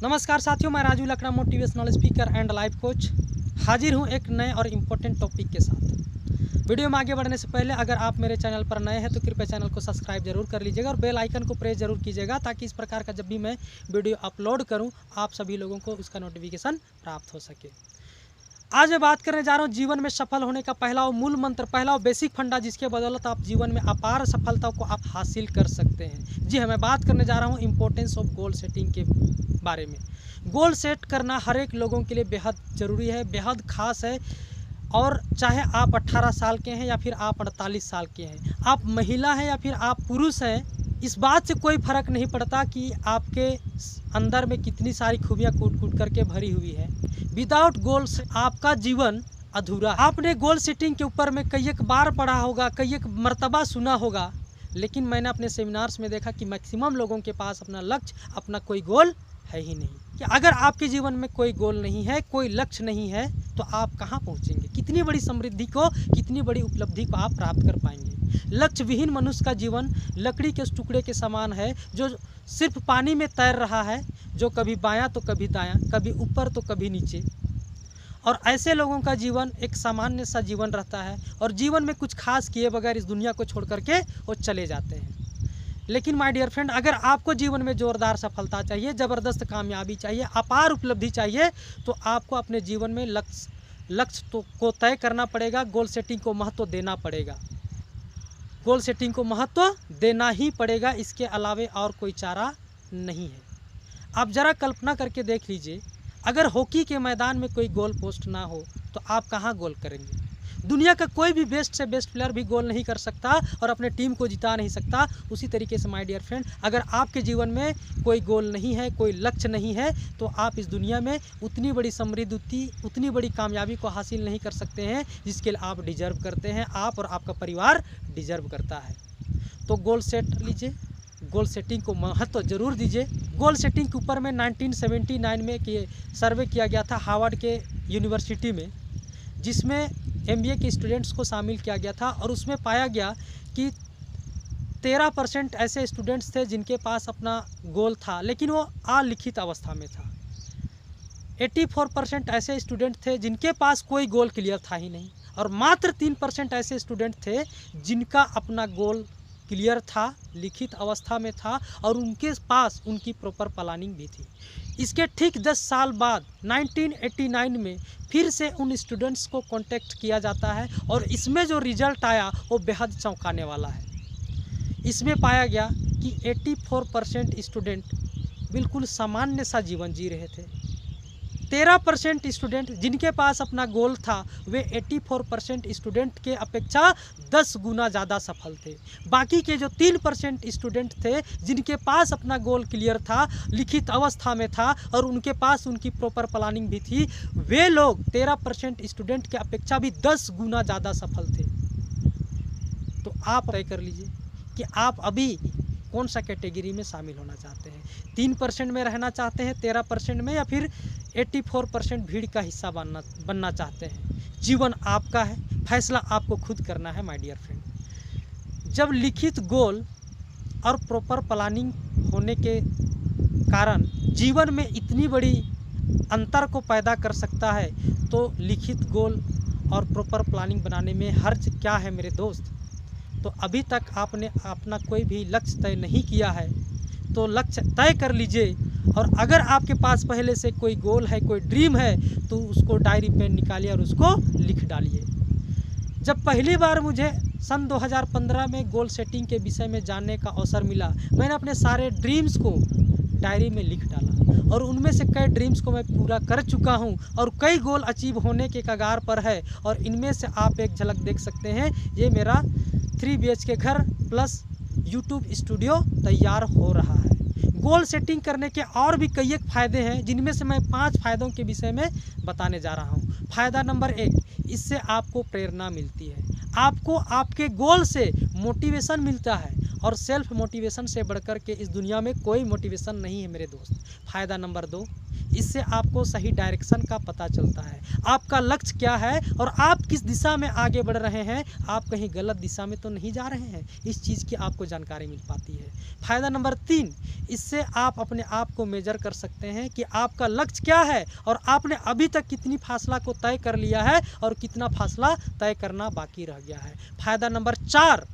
नमस्कार साथियों, मैं Raju Lakra motivational speaker and life coach हाजिर हूं एक नए और इम्पोर्टेंट टॉपिक के साथ। वीडियो में आगे बढ़ने से पहले अगर आप मेरे चैनल पर नए हैं तो कृपया चैनल को सब्सक्राइब जरूर कर लीजिएगा और बेल आइकन को प्रेस जरूर कीजिएगा ताकि इस प्रकार का जब भी मैं वीडियो अपलोड करूं आप सभी लोगों को उसका नोटिफिकेशन प्राप्त हो सके। आज मैं बात करने जा रहा हूं जीवन में सफल होने का पहला और मूल मंत्र, पहला और बेसिक फंडा जिसके बदौलत आप जीवन में अपार सफलता को आप हासिल कर सकते हैं। जी हाँ, मैं बात करने जा रहा हूं इम्पोर्टेंस ऑफ गोल सेटिंग के बारे में। गोल सेट करना हर एक लोगों के लिए बेहद ज़रूरी है, बेहद खास है। और चाहे आप 18 साल के हैं या फिर आप 48 साल के हैं, आप महिला हैं या फिर आप पुरुष हैं, इस बात से कोई फ़र्क नहीं पड़ता कि आपके अंदर में कितनी सारी खूबियाँ कूट कूट करके भरी हुई है। विदाउट गोल्स आपका जीवन अधूरा है। आपने गोल सेटिंग के ऊपर में कई एक बार पढ़ा होगा, कई एक मर्तबा सुना होगा, लेकिन मैंने अपने सेमिनार्स में देखा कि मैक्सिमम लोगों के पास अपना लक्ष्य, अपना कोई गोल है ही नहीं। कि अगर आपके जीवन में कोई गोल नहीं है, कोई लक्ष्य नहीं है, तो आप कहाँ पहुँचेंगे? कितनी बड़ी समृद्धि को, कितनी बड़ी उपलब्धि को आप प्राप्त कर पाएंगे? लक्ष्य विहीन मनुष्य का जीवन लकड़ी के उस टुकड़े के समान है जो सिर्फ पानी में तैर रहा है, जो कभी बायां तो कभी दायां, कभी ऊपर तो कभी नीचे। और ऐसे लोगों का जीवन एक सामान्य सा जीवन रहता है और जीवन में कुछ खास किए बगैर इस दुनिया को छोड़ करके वो चले जाते हैं। लेकिन माय डियर फ्रेंड, अगर आपको जीवन में ज़ोरदार सफलता चाहिए, ज़बरदस्त कामयाबी चाहिए, अपार उपलब्धि चाहिए, तो आपको अपने जीवन में लक्ष्य को तय करना पड़ेगा। गोल सेटिंग को महत्व देना पड़ेगा, गोल सेटिंग को महत्व देना ही पड़ेगा। इसके अलावे और कोई चारा नहीं है। आप ज़रा कल्पना करके देख लीजिए, अगर हॉकी के मैदान में कोई गोल पोस्ट ना हो तो आप कहाँ गोल करेंगे? दुनिया का कोई भी बेस्ट से बेस्ट प्लेयर भी गोल नहीं कर सकता और अपने टीम को जिता नहीं सकता। उसी तरीके से माय डियर फ्रेंड, अगर आपके जीवन में कोई गोल नहीं है, कोई लक्ष्य नहीं है, तो आप इस दुनिया में उतनी बड़ी समृद्धि, उतनी बड़ी कामयाबी को हासिल नहीं कर सकते हैं जिसके लिए आप डिजर्व करते हैं, आप और आपका परिवार डिजर्व करता है। तो गोल सेट लीजिए, गोल सेटिंग को महत्व जरूर दीजिए। गोल सेटिंग के ऊपर में 1979 में सर्वे किया गया था हार्वर्ड के यूनिवर्सिटी में, जिसमें MBA के स्टूडेंट्स को शामिल किया गया था और उसमें पाया गया कि 13% ऐसे स्टूडेंट्स थे जिनके पास अपना गोल था, लेकिन वो अलिखित अवस्था में था। 84% ऐसे स्टूडेंट थे जिनके पास कोई गोल क्लियर था ही नहीं, और मात्र 3% ऐसे स्टूडेंट थे जिनका अपना गोल क्लियर था, लिखित अवस्था में था और उनके पास उनकी प्रॉपर प्लानिंग भी थी। इसके ठीक 10 साल बाद 1989 में फिर से उन स्टूडेंट्स को कांटेक्ट किया जाता है और इसमें जो रिजल्ट आया वो बेहद चौंकाने वाला है। इसमें पाया गया कि 84% स्टूडेंट बिल्कुल सामान्य सा जीवन जी रहे थे। 13% स्टूडेंट जिनके पास अपना गोल था वे 84% स्टूडेंट के अपेक्षा 10 गुना ज़्यादा सफल थे। बाकी के जो 3% स्टूडेंट थे जिनके पास अपना गोल क्लियर था, लिखित अवस्था में था और उनके पास उनकी प्रॉपर प्लानिंग भी थी, वे लोग 13% स्टूडेंट के अपेक्षा भी 10 गुना ज़्यादा सफल थे। तो आप तय कर लीजिए कि आप अभी कौन सा कैटेगरी में शामिल होना चाहते हैं। 3% में रहना चाहते हैं, 13% में, या फिर 84% भीड़ का हिस्सा बनना चाहते हैं। जीवन आपका है, फैसला आपको खुद करना है माय डियर फ्रेंड। जब लिखित गोल और प्रॉपर प्लानिंग होने के कारण जीवन में इतनी बड़ी अंतर को पैदा कर सकता है, तो लिखित गोल और प्रॉपर प्लानिंग बनाने में हर्ज क्या है मेरे दोस्त? तो अभी तक आपने अपना कोई भी लक्ष्य तय नहीं किया है तो लक्ष्य तय कर लीजिए, और अगर आपके पास पहले से कोई गोल है, कोई ड्रीम है, तो उसको डायरी पे निकालिए और उसको लिख डालिए। जब पहली बार मुझे सन 2015 में गोल सेटिंग के विषय में जानने का अवसर मिला, मैंने अपने सारे ड्रीम्स को डायरी में लिख डाला और उनमें से कई ड्रीम्स को मैं पूरा कर चुका हूं और कई गोल अचीव होने के कगार पर है। और इनमें से आप एक झलक देख सकते हैं, ये मेरा 3 BHK घर प्लस YouTube स्टूडियो तैयार हो रहा है। गोल सेटिंग करने के और भी कई एक फ़ायदे हैं, जिनमें से मैं 5 फ़ायदों के विषय में बताने जा रहा हूं। फ़ायदा नंबर 1, इससे आपको प्रेरणा मिलती है, आपको आपके गोल से मोटिवेशन मिलता है और सेल्फ मोटिवेशन से बढ़कर के इस दुनिया में कोई मोटिवेशन नहीं है मेरे दोस्त। फ़ायदा नंबर 2, इससे आपको सही डायरेक्शन का पता चलता है, आपका लक्ष्य क्या है और आप किस दिशा में आगे बढ़ रहे हैं, आप कहीं गलत दिशा में तो नहीं जा रहे हैं, इस चीज़ की आपको जानकारी मिल पाती है। फ़ायदा नंबर 3, इससे आप अपने आप को मेजर कर सकते हैं कि आपका लक्ष्य क्या है और आपने अभी तक कितनी फासला को तय कर लिया है और कितना फासला तय करना बाकी रह गया है। फ़ायदा नंबर 4,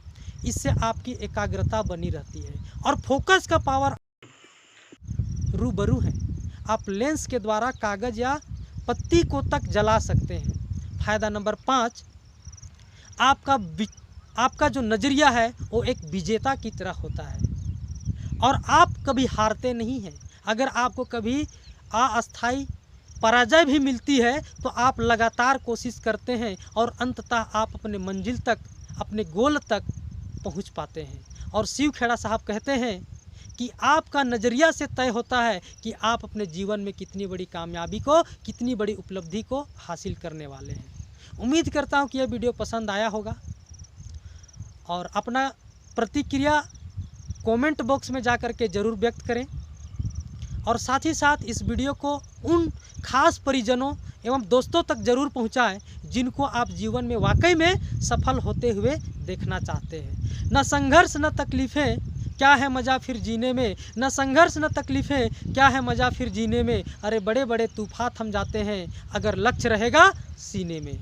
इससे आपकी एकाग्रता बनी रहती है और फोकस का पावर रूबरू है। आप लेंस के द्वारा कागज़ या पत्ती को तक जला सकते हैं। फ़ायदा नंबर 5, आपका जो नज़रिया है वो एक विजेता की तरह होता है और आप कभी हारते नहीं हैं। अगर आपको कभी अस्थायी पराजय भी मिलती है तो आप लगातार कोशिश करते हैं और अंततः आप अपने मंजिल तक, अपने गोल तक पहुंच पाते हैं। और शिव खेड़ा साहब कहते हैं कि आपका नज़रिया से तय होता है कि आप अपने जीवन में कितनी बड़ी कामयाबी को, कितनी बड़ी उपलब्धि को हासिल करने वाले हैं। उम्मीद करता हूं कि यह वीडियो पसंद आया होगा और अपना प्रतिक्रिया कमेंट बॉक्स में जा कर के ज़रूर व्यक्त करें और साथ ही साथ इस वीडियो को उन खास परिजनों एवं दोस्तों तक ज़रूर पहुंचाएं जिनको आप जीवन में वाकई में सफल होते हुए देखना चाहते हैं। न संघर्ष न तकलीफ़ें, क्या है मज़ा फिर जीने में, न संघर्ष न तकलीफ़ें, क्या है मज़ा फिर जीने में। अरे बड़े बड़े तूफान थम जाते हैं अगर लक्ष्य रहेगा सीने में।